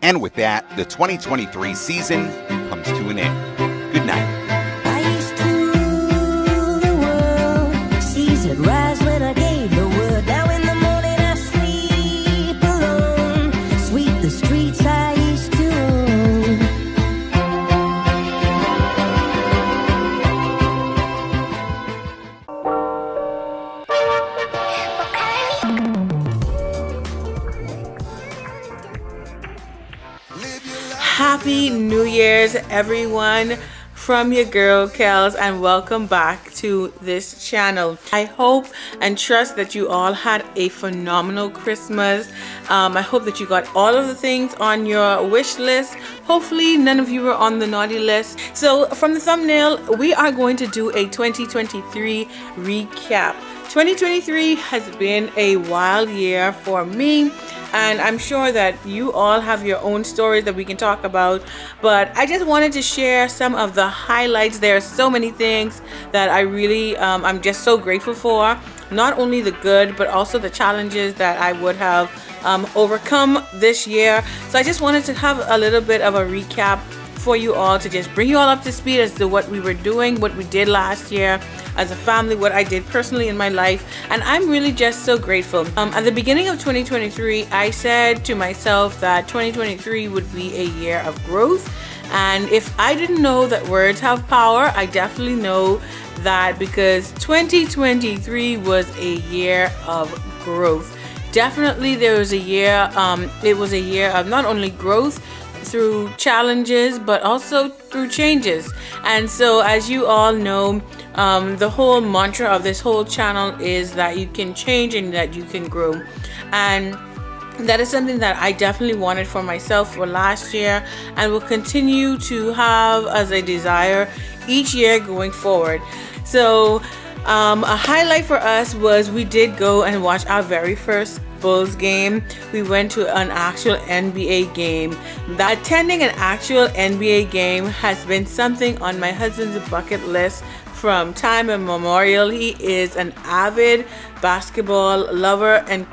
And with that, the 2023 season comes to an end. Good night. I used to rule the world, seas had rise when I gave the word. Now in the morning I sleep alone, sweep the streets I used to own. Happy New Year's, everyone, from your girl Kels, and welcome back to this channel. I hope and trust that you all had a phenomenal Christmas. I hope that you got all of the things on your wish list. Hopefully none of you were on the naughty list. So from the thumbnail, we are going to do a 2023 recap. 2023 has been a wild year for me, and I'm sure that you all have your own stories that we can talk about, but I just wanted to share some of the highlights. There are so many things that I really I'm just so grateful for, not only the good but also the challenges that I would have overcome this year. So I just wanted to have a little bit of a recap for you all, to just bring you all up to speed as to what we were doing, what we did last year as a family, what I did personally in my life, and I'm really just so grateful. At the beginning of 2023, I said to myself that 2023 would be a year of growth, and if I didn't know that words have power, I definitely know that, because 2023 was a year of growth. Definitely there was a year, it was a year of not only growth through challenges but also through changes. And so, as you all know, the whole mantra of this whole channel is that you can change and that you can grow, and that is something that I definitely wanted for myself for last year and will continue to have as a desire each year going forward. So a highlight for us was we did go and watch our very first Bulls game. We went to an actual NBA game. Attending an actual NBA game has been something on my husband's bucket list from time immemorial. He is an avid basketball lover, and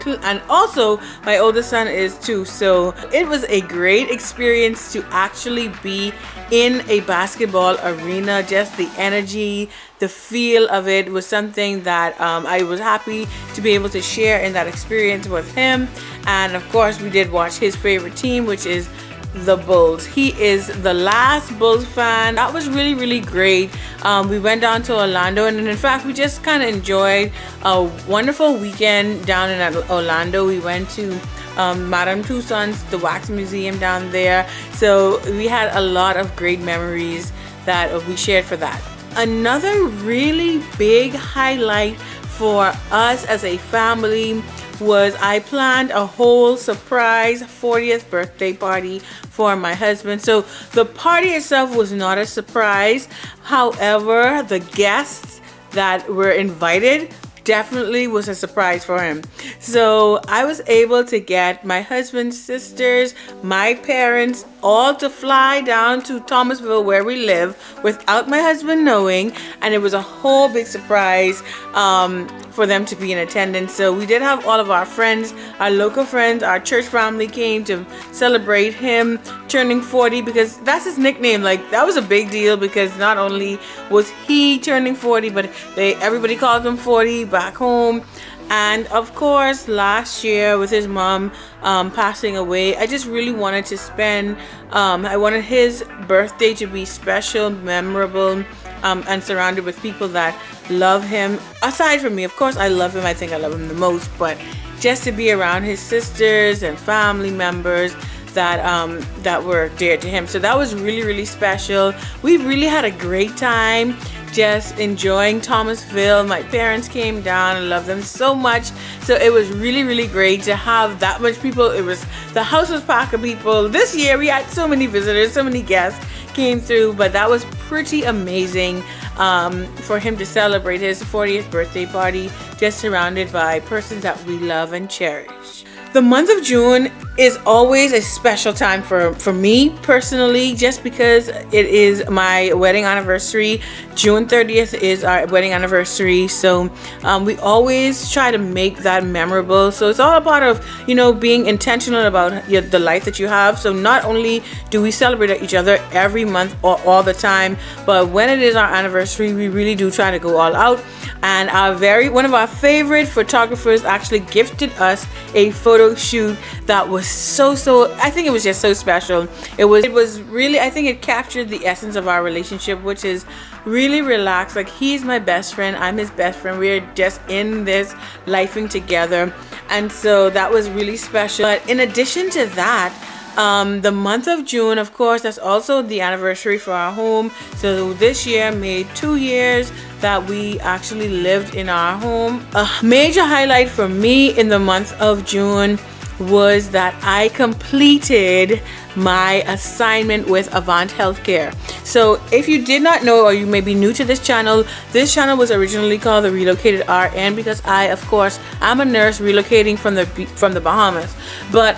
also my oldest son is too. So it was a great experience to actually be in a basketball arena. Just the energy, the feel of it was something that I was happy to be able to share in that experience with him. And of course, we did watch his favorite team, which is the Bulls. He is the last Bulls fan. That was really, really great. We went down to Orlando, and in fact, we just kind of enjoyed a wonderful weekend down in Orlando. We went to Madame Tussauds, the wax museum down there. So we had a lot of great memories that we shared for that. Another really big highlight for us as a family was I planned a whole surprise 40th birthday party for my husband. So the party itself was not a surprise. However, the guests that were invited definitely was a surprise for him. So I was able to get my husband's sisters, my parents, all to fly down to Thomasville where we live without my husband knowing, and it was a whole big surprise for them to be in attendance. So we did have all of our friends, our local friends, our church family came to celebrate him turning 40, because that's his nickname. Like, that was a big deal, because not only was he turning 40, but everybody called him 40 back home. And of course, last year with his mom passing away, I just really wanted to spend, I wanted his birthday to be special, memorable, and surrounded with people that love him. Aside from me, of course, I love him. I think I love him the most, but just to be around his sisters and family members that were dear to him. So that was really, really special. We really had a great time just enjoying Thomasville. My parents came down. I love them so much. So it was really, really great to have that much people. The house was packed of people. This year we had so many visitors, so many guests came through, but that was pretty amazing for him to celebrate his 40th birthday party just surrounded by persons that we love and cherish. The month of June is always a special time for me personally, just because it is my wedding anniversary. June 30th is our wedding anniversary, so we always try to make that memorable. So it's all a part of, you know, being intentional about the life that you have. So not only do we celebrate each other every month or all the time, but when it is our anniversary, we really do try to go all out. And one of our favorite photographers actually gifted us a photo shoot that was so I think it was just so special. It was really, I think it captured the essence of our relationship, which is really relaxed. Like, he's my best friend, I'm his best friend, we're just in this lifing together. And so that was really special. But in addition to that, the month of June, of course, that's also the anniversary for our home. So this year made 2 years that we actually lived in our home. A major highlight for me in the month of June was that I completed my assignment with Avant Healthcare. So if you did not know, or you may be new to this channel was originally called the Relocated RN, because I, of course, I'm a nurse relocating from the Bahamas. But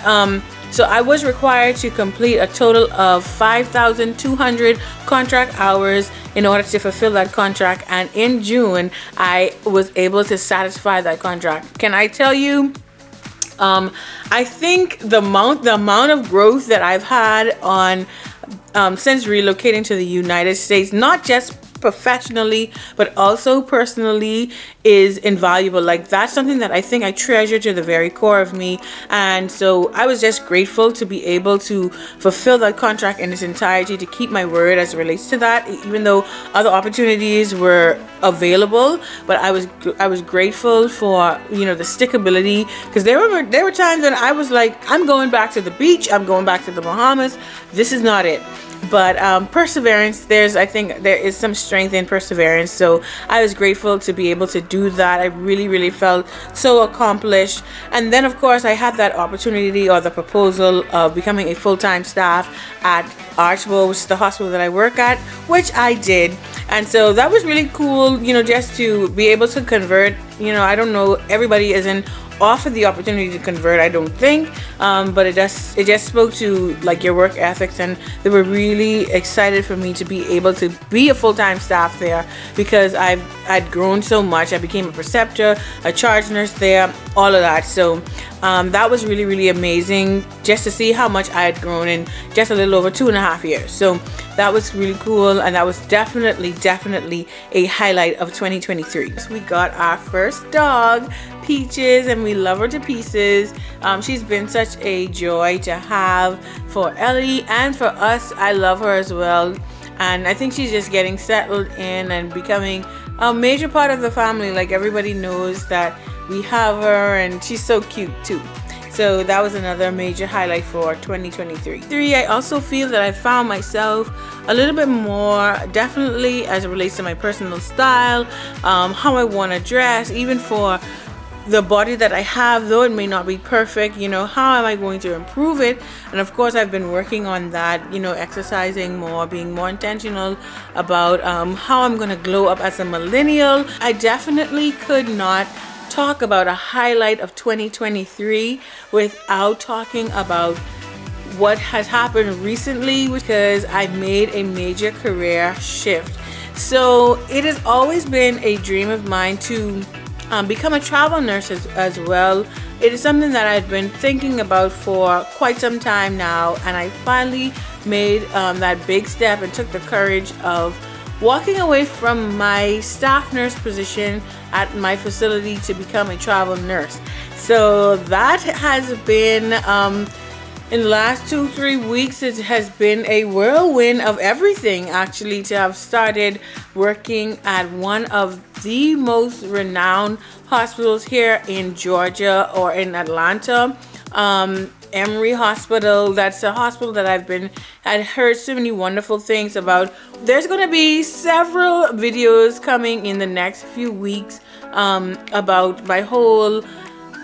so I was required to complete a total of 5,200 contract hours in order to fulfill that contract, and in June I was able to satisfy that contract. Can I tell you, I think the amount of growth that I've had on since relocating to the United States, not just professionally but also personally, is invaluable. Like, that's something that I think I treasure to the very core of me. And so I was just grateful to be able to fulfill that contract in its entirety, to keep my word as it relates to that, even though other opportunities were available. But I was grateful for, you know, the stickability, because there were times when I was like, I'm going back to the beach, I'm going back to the Bahamas, this is not it. But perseverance, I think there is some strength in perseverance. So I was grateful to be able to do that. I really felt so accomplished. And then, of course, I had that opportunity, or the proposal, of becoming a full-time staff at Archbold, which is the hospital that I work at, which I did. And so that was really cool, you know, just to be able to convert. You know, I don't know, everybody isn't offered the opportunity to convert, I don't think, but it just spoke to, like, your work ethics, and they were really excited for me to be able to be a full-time staff there, because I'd grown so much. I became a preceptor, a charge nurse there, all of that. So that was really amazing, just to see how much I had grown in just a little over 2.5 years. So that was really cool, and that was definitely a highlight of 2023. We got our first dog, Peaches, and we love her to pieces. She's been such a joy to have for Ellie and for us. I love her as well, and I think she's just getting settled in and becoming a major part of the family. Like, everybody knows that we have her, and she's so cute too. So that was another major highlight for 2023. I also feel that I found myself a little bit more, definitely as it relates to my personal style, how I want to dress, even for the body that I have, though it may not be perfect, you know, how am I going to improve it? And of course, I've been working on that, you know, exercising more, being more intentional about how I'm going to glow up as a millennial. I definitely could not talk about a highlight of 2023 without talking about what has happened recently, because I made a major career shift. So it has always been a dream of mine to become a travel nurse as well. It is something that I've been thinking about for quite some time now, and I finally made that big step and took the courage of walking away from my staff nurse position at my facility to become a travel nurse. So that has been in the last 2-3 weeks, it has been a whirlwind of everything, actually, to have started working at one of the most renowned hospitals here in Georgia, or in Atlanta, Emory Hospital. That's a hospital that I'd heard so many wonderful things about. There's going to be several videos coming in the next few weeks about my whole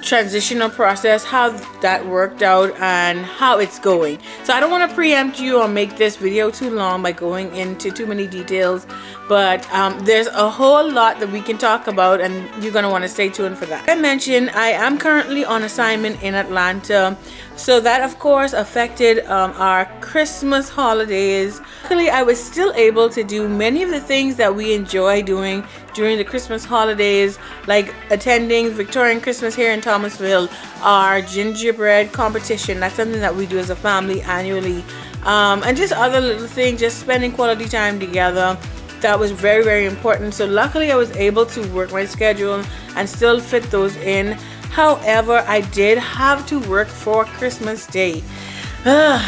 transitional process, how that worked out and how it's going. So I don't want to preempt you or make this video too long by going into too many details, but there's a whole lot that we can talk about, and you're going to want to stay tuned for that. Like I mentioned, I am currently on assignment in Atlanta, so that of course affected our Christmas holidays. Luckily, I was still able to do many of the things that we enjoy doing during the Christmas holidays, like attending Victorian Christmas here in Thomasville, our gingerbread competition. That's something that we do as a family annually, and just other little things, just spending quality time together. That was very, very important. So luckily I was able to work my schedule and still fit those in. However, I did have to work for Christmas Day.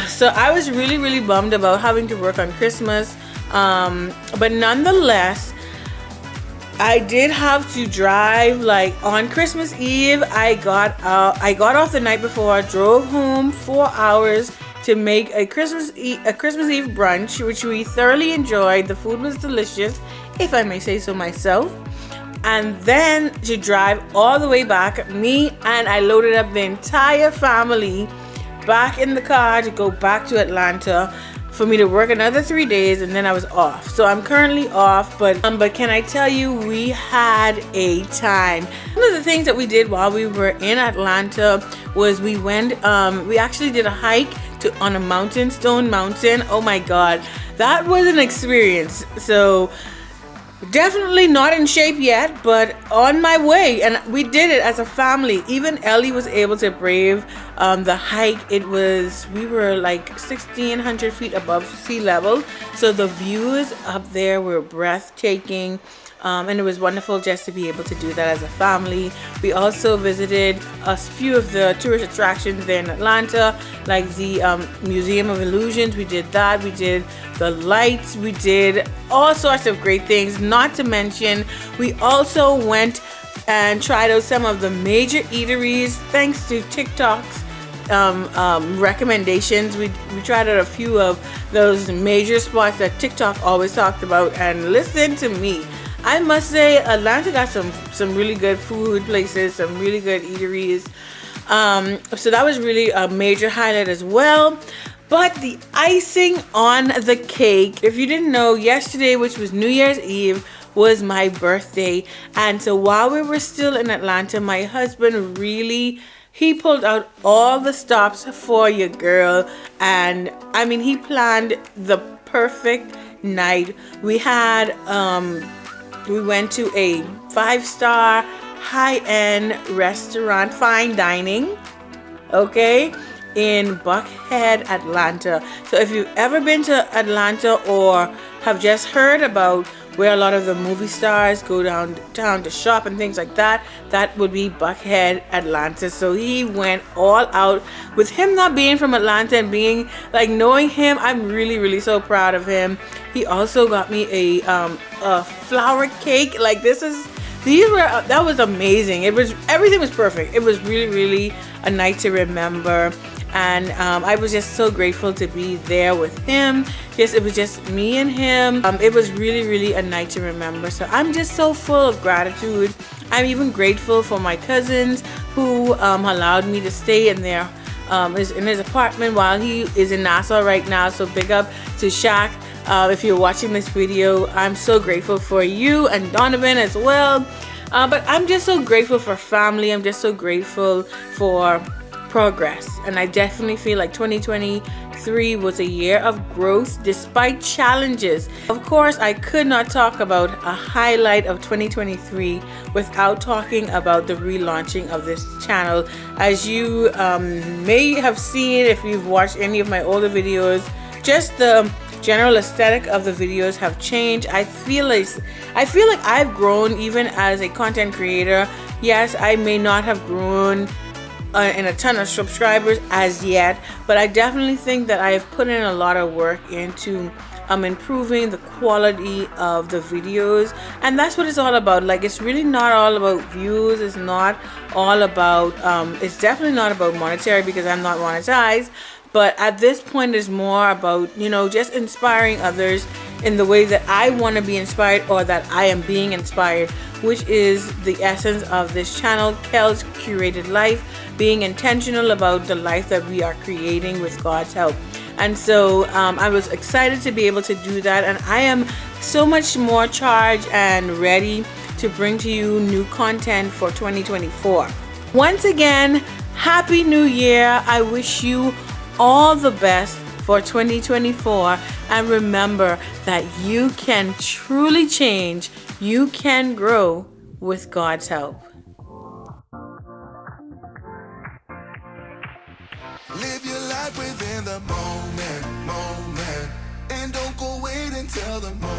So I was really, really bummed about having to work on Christmas, but nonetheless I did have to drive. Like on Christmas Eve, I got off the night before, drove home 4 hours to make a Christmas Eve brunch, which we thoroughly enjoyed. The food was delicious, if I may say so myself. And then to drive all the way back, me and I loaded up the entire family back in the car to go back to Atlanta for me to work another 3 days, and then I was off. So I'm currently off, but can I tell you, we had a time. One of the things that we did while we were in Atlanta was we went, we actually did a hike on a mountain, Stone Mountain. Oh my God, that was an experience. So definitely not in shape yet, but on my way, and we did it as a family. Even Ellie was able to brave the hike. We were like 1,600 feet above sea level, so the views up there were breathtaking, and it was wonderful just to be able to do that as a family. We also visited a few of the tourist attractions there in Atlanta, like the Museum of Illusions. We did that. We did the lights. We did all sorts of great things. Not to mention, we also went and tried out some of the major eateries thanks to TikTok's recommendations. We tried out a few of those major spots that TikTok always talked about, and listen to me, I must say Atlanta got some really good food places, some really good eateries. So that was really a major highlight as well. But the icing on the cake, if you didn't know, yesterday, which was New Year's Eve, was my birthday. And so while we were still in Atlanta, my husband he pulled out all the stops for your girl. And I mean, he planned the perfect night. We had, we went to a 5-star high-end restaurant, fine dining, okay, in Buckhead, Atlanta. So if you've ever been to Atlanta or have just heard about where a lot of the movie stars go downtown to shop and things like that, that would be Buckhead, Atlanta. So he went all out. With him not being from Atlanta and being like, knowing him, I'm really, really so proud of him. He also got me a flower cake. Like that was amazing. Everything was perfect. It was really, really a night to remember. And I was just so grateful to be there with him. Yes, it was just me and him. It was really, really a night to remember. So I'm just so full of gratitude. I'm even grateful for my cousins who allowed me to stay in his apartment while he is in Nassau right now. So big up to Shaq. If you're watching this video, I'm so grateful for you, and Donovan as well. But I'm just so grateful for family. I'm just so grateful for progress, and I definitely feel like 2023 was a year of growth despite challenges. Of course, I could not talk about a highlight of 2023 without talking about the relaunching of this channel. As you may have seen if you've watched any of my older videos, just the general aesthetic of the videos have changed. I feel like I've grown even as a content creator. Yes, I may not have grown in a ton of subscribers as yet, but I definitely think that I have put in a lot of work into improving the quality of the videos, and that's what it's all about. Like, it's really not all about views. It's not all about it's definitely not about monetary, because I'm not monetized. But at this point, it's more about, just inspiring others in the way that I want to be inspired, or that I am being inspired which is the essence of this channel, Kel's Curated Life, being intentional about the life that we are creating with God's help. And so I was excited to be able to do that, and I am so much more charged and ready to bring to you new content for 2024. Once again, Happy New Year. I wish you all the best for 2024, and remember that you can truly change, you can grow with God's help. Live your life within the moment, and don't go wait until the moment.